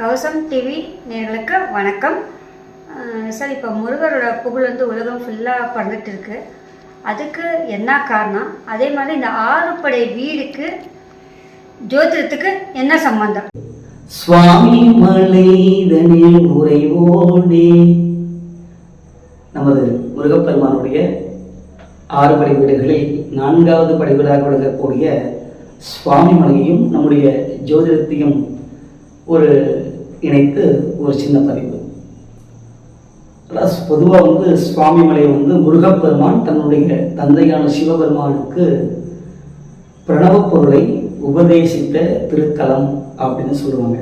கௌசம் TV நேயர்களுக்கு வணக்கம். Sir, இப்போ முருகரோட புகழ் உலகம் ஃபுல்லாக பறந்துட்டு இருக்கு. அதுக்கு என்ன காரணம்? அதே மாதிரி இந்த ஆறுபடை வீடுக்கு ஜோதிடத்துக்கு என்ன சம்பந்தம்? சுவாமி மலைதனில் உறைவோனே. நமது முருகப்பெருமானுடைய 6 படை வீடுகளில் 4வது படை வீடாக விளங்கக்கூடிய சுவாமி மலையையும் நம்முடைய ஜோதிடத்தையும் ஒரு இணைத்து ஒரு சின்ன பதிவு. பொதுவாக சுவாமி மலை முருகப்பெருமான் தன்னுடைய தந்தையான சிவபெருமானுக்கு பிரணவ பொருளை உபதேசித்த திருத்தலம் அப்படின்னு சொல்லுவாங்க.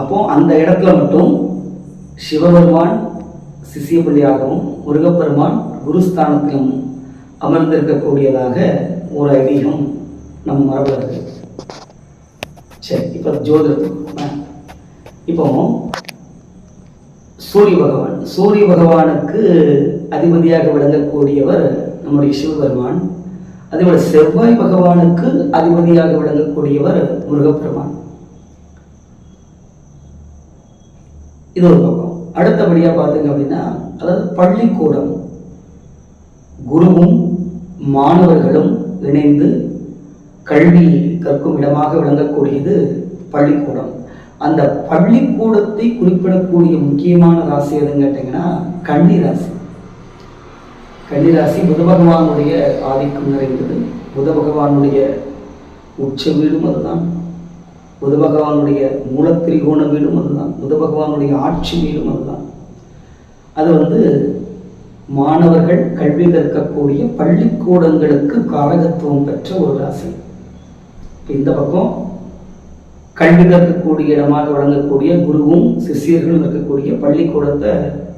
அப்போ அந்த இடத்துல மட்டும் சிவபெருமான் சிசிய பள்ளியாகவும் முருகப்பெருமான் குருஸ்தானத்திலும் அமர்ந்திருக்கக்கூடியதாக ஒரு ஐதீகம் நம் மரபில் இருக்கு. சரி, இப்போ ஜோதிடத்துக்கு இப்போ சூரிய பகவானுக்கு அதிபதியாக விளங்கக்கூடியவர் நம்முடைய சிவபெருமான். அதேபோல செவ்வாய் பகவானுக்கு அதிபதியாக விளங்கக்கூடியவர் முருகப்பெருமான். இது ஒரு பக்கம். அடுத்தபடியா பார்த்தீங்க அப்படின்னா, அதாவது பள்ளிக்கூடம், குருவும் மாணவர்களும் இணைந்து கல்வி கற்கும் இடமாக விளங்கக்கூடியது பள்ளிக்கூடம். அந்த பள்ளிக்கூடத்தை குறிப்பிடக்கூடிய முக்கியமான ராசி எதுன்னு கேட்டீங்கன்னா கன்னிராசி. கன்னிராசி புத பகவானுடைய ஆதிக்கம் நிறைந்தது. புத பகவானுடைய உச்ச வீடும் அதுதான். புத பகவானுடைய மூலத்திரிகோண வீடும் அதுதான். புத பகவானுடைய ஆட்சி வீடும் அதுதான். அது மாணவர்கள் கல்வி கற்கக்கூடிய பள்ளிக்கூடங்களுக்கு காரகத்துவம் பெற்ற ஒரு ராசி. இந்த பக்கம் கல்வி கற்கக்கூடிய இடமாக வழங்கக்கூடிய குருவும் சிஷியர்களும் இருக்கக்கூடிய பள்ளிக்கூடத்தை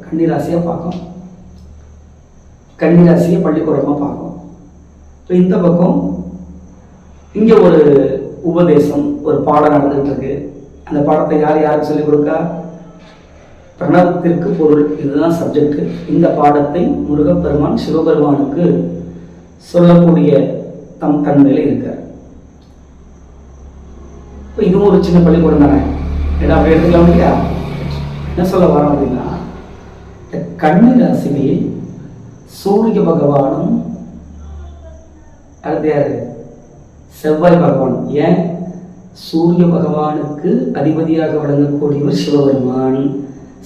கன்னிராசியா பார்க்கும். கன்னிராசியை பள்ளிக்கூடமா பார்க்கும். இந்த பக்கம் இங்க ஒரு உபதேசம், ஒரு பாடம் நடந்துட்டு இருக்கு. அந்த பாடத்தை யாருக்கு சொல்லிக் கொடுக்கா? பிரணவத்திற்கு பொருள், இதுதான் சப்ஜெக்ட். இந்த பாடத்தை முருகப்பெருமான் சிவபெருமானுக்கு சொல்லக்கூடிய தன்மையில இருக்கார். இதுவும் ஒரு சின்ன பள்ளிக்கூடம் தானே, அப்படி எடுத்துக்கலாம் இல்லையா? என்ன சொல்ல வரோம் அப்படின்னா, கன்னி ராசியில் சூரிய பகவானும் அடுத்து யாரு? செவ்வாய் பகவான். ஏன்? சூரிய பகவானுக்கு அதிபதியாக விளங்கக்கூடியவர் சிவபெருமான்,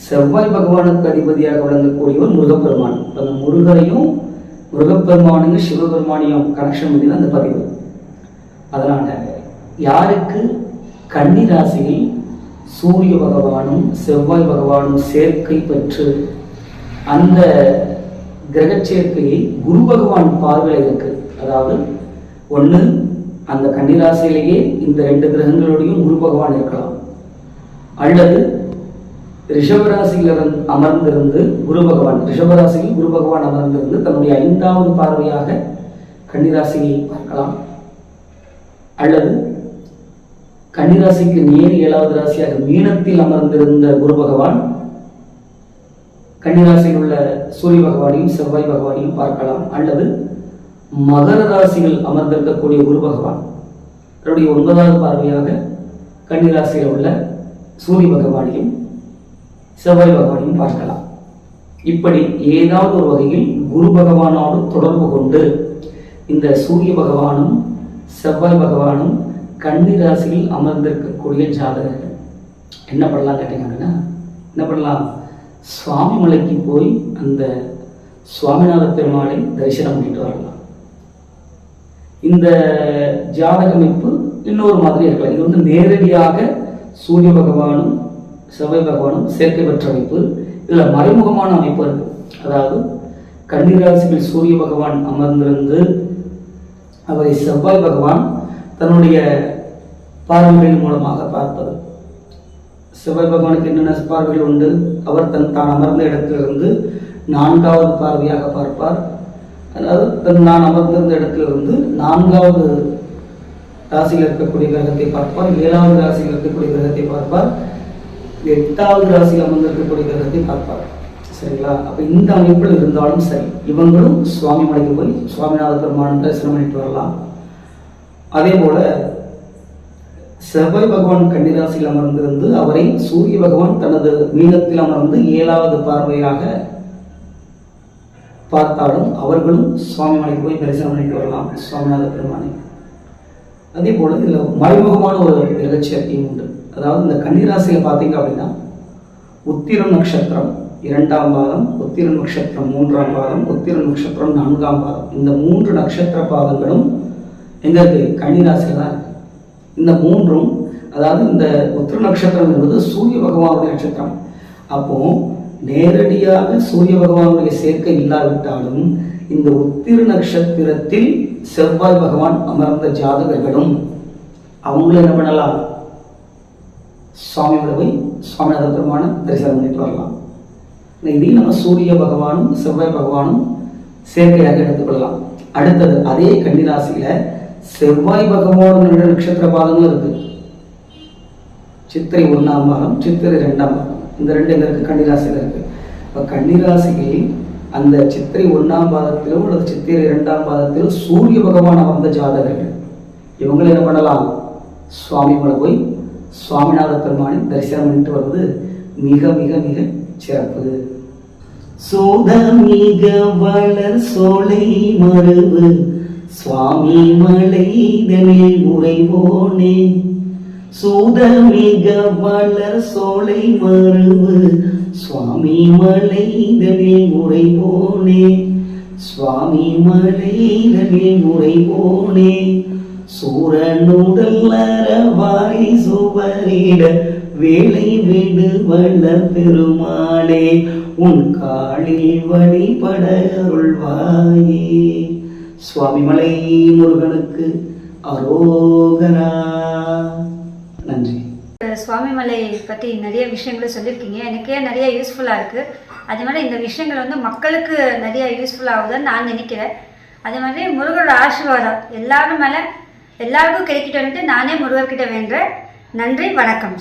செவ்வாய் பகவானுக்கு அதிபதியாக விளங்கக்கூடியவர் முருகப்பெருமான். அந்த முருகரையும் முருகப்பெருமானையும் சிவபெருமானையும் கனெக்ஷன் பண்ணி தான் அந்த பதிவு. அதனால யாருக்கு கன்னி ராசியில் சூரிய பகவானும் செவ்வாய் பகவானும் சேர்க்கை பெற்று அந்த கிரக சேர்க்கையை குரு பகவான் பார்வையில் இருக்கு. அதாவது ஒன்று, அந்த கன்னிராசியிலேயே இந்த 2 கிரகங்களோடையும் குரு பகவான் இருக்கலாம். அல்லது ரிஷபராசியில் அமர்ந்திருந்து குரு பகவான், ரிஷபராசியில் குரு பகவான் அமர்ந்திருந்து தன்னுடைய 5வது பார்வையாக கன்னிராசியை பார்க்கலாம். அல்லது கன்னிராசிக்கு நேர் 7வது ராசியாக மீனத்தில் அமர்ந்திருந்த குரு பகவான் கன்னிராசியில் உள்ள சூரிய பகவானையும் செவ்வாய் பகவானையும் பார்க்கலாம். அல்லது மகர ராசியில் அமர்ந்திருக்கக்கூடிய குரு பகவான் தன்னுடைய 9வது பார்வையாக கன்னிராசியில் உள்ள சூரிய பகவானையும் செவ்வாய் பகவானையும் பார்க்கலாம். இப்படி ஏதாவது ஒரு வகையில் குரு பகவானோடு தொடர்பு கொண்டு இந்த சூரிய பகவானும் செவ்வாய் பகவானும் கன்னி ராசியில் அமர்ந்திருக்கக்கூடிய ஜாதகர்கள் என்ன பண்ணலாம் கேட்டீங்கன்னா, என்ன பண்ணலாம்? சுவாமி மலைக்கு போய் அந்த சுவாமிநாத பெருமாளை தரிசனம் பண்ணிட்டு வரலாம். இந்த ஜாதக அமைப்பு இன்னொரு மாதிரி இருக்கலாம். இது நேரடியாக சூரிய பகவானும் செவ்வாய் பகவானும் சேர்க்கை பெற்ற அமைப்பு. இதுல மறைமுகமான அமைப்பு இருக்கு. அதாவது கன்னிராசியில் சூரிய பகவான் அமர்ந்திருந்து அவரை செவ்வாய் பகவான் தன்னுடைய பார்வைகள் மூலமாக பார்ப்பது. செவ்வாய் பகவானுக்கு என்னென்ன பார்வைகள் உண்டு? அவர் தான் அமர்ந்த இடத்திலிருந்து 4வது பார்வையாக பார்ப்பார். அதாவது நான் அமர்ந்திருந்த இடத்திலிருந்து 4வது ராசியில் இருக்கக்கூடிய கிரகத்தை பார்ப்பார், 7வது ராசியில் இருக்கக்கூடிய கிரகத்தை பார்ப்பார், 8வது ராசியில் அமர்ந்திருக்கக்கூடிய கிரகத்தை பார்ப்பார். சரிங்களா? அப்ப இந்த அமைப்பில் இருந்தாலும் சரி, இவங்களும் சுவாமி மலைக்கு போய் சுவாமிநாத பெருமான் தரிசனம் பண்ணிட்டு வரலாம். அதே போல செவ்வாய் பகவான் கன்னிராசியில் அமர்ந்திருந்து அவரை சூரிய பகவான் தனது மீனத்தில் அமர்ந்து 7வது பார்வையாக பார்த்தாலும் அவர்களும் சுவாமி மலைக்கு போய் தரிசனம் பண்ணிட்டு வரலாம் சுவாமிநாத பெருமானை. அதே போல இதில் மறைமுகமான ஒரு கிரகச்சேர்க்கையும் உண்டு. அதாவது இந்த கன்னிராசியில் பார்த்தீங்க அப்படின்னா உத்திரம் நட்சத்திரம் 2ஆம் பாதம், உத்திரம் நட்சத்திரம் 3ஆம் பாதம், உத்திரம் நட்சத்திரம் 4ஆம் பாதம், இந்த 3 நட்சத்திர பாதங்களும் எங்க இருக்கு? கன்னிராசியில் தான் இருக்கு. இந்த 3ம், அதாவது இந்த உத்திர நட்சத்திரம் என்பது சூரிய பகவானுடைய நட்சத்திரம். அப்போ நேரடியாக சூரிய பகவானுடைய சேர்க்கை இல்லாவிட்டாலும் இந்த உத்திர நட்சத்திரத்தில் செவ்வாய் பகவான் அமர்ந்த ஜாதகர்களும் அவங்கள என்ன பண்ணலாம்? சுவாமியோட போய் சுவாமிநாத பெருமான தரிசனம் பண்ணிட்டு வரலாம். இதையும் நம்ம சூரிய பகவானும் செவ்வாய் பகவானும் சேர்க்கையாக எடுத்துக்கொள்ளலாம். அடுத்தது அதே கன்னிராசியில செவ்வாய் பகவானுடைய நட்சத்திர பாதங்களும் இருக்கு. சித்திரை 1ஆம் பாதம், சித்திரை 2ஆம் பாதம், இந்த 2 எங்க இருக்கு? கன்னிராசியில இருக்கு. இப்ப கன்னிராசியில் அந்த சித்திரை 1ஆம் பாதத்திலும் அல்லது சித்திரை 2ஆம் பாதத்திலும் சூரிய பகவான் அமர்ந்த ஜாதகர்கள் இவங்களை என்ன பண்ணலாம்? சுவாமி மலை போய் சுவாமிநாத பெருமானை தரிசனம் பண்ணிட்டு வருவது மிக மிக மிக சிறப்பு. சோதமிக வளர் சோலை மருவு சுவாமி மலைதனில் உறைவோனே. சூதமிக வளர் சோலை மருவு சுவாமி மலைதனில் உறைவோனே. சுவாமி மலைதனில் உறைவோனே. சூரனுடல் அறவாரி சுவரிட வேலை விடு வல்ல பெருமாளே. உன் காலில் வழிபட அருள்வாயே. சுவாமி மலை முருகனுக்கு அரோகரா. நன்றி. சுவாமி மலை பற்றி நிறைய விஷயங்களை சொல்லியிருக்கீங்க. எனக்கே நிறைய யூஸ்ஃபுல்லாக இருக்குது. அதே மாதிரி இந்த விஷயங்கள் வந்து மக்களுக்கு நிறைய யூஸ்ஃபுல் ஆகுதுன்னு நான் நினைக்கிறேன். அதே மாதிரி முருகரோட ஆசீர்வாதம் எல்லாரும் மேலே எல்லாருக்கும் கிடைக்கிட்டு வந்துட்டு நானே முருகர்கிட்ட வேண்டுறேன். நன்றி, வணக்கம் சார்.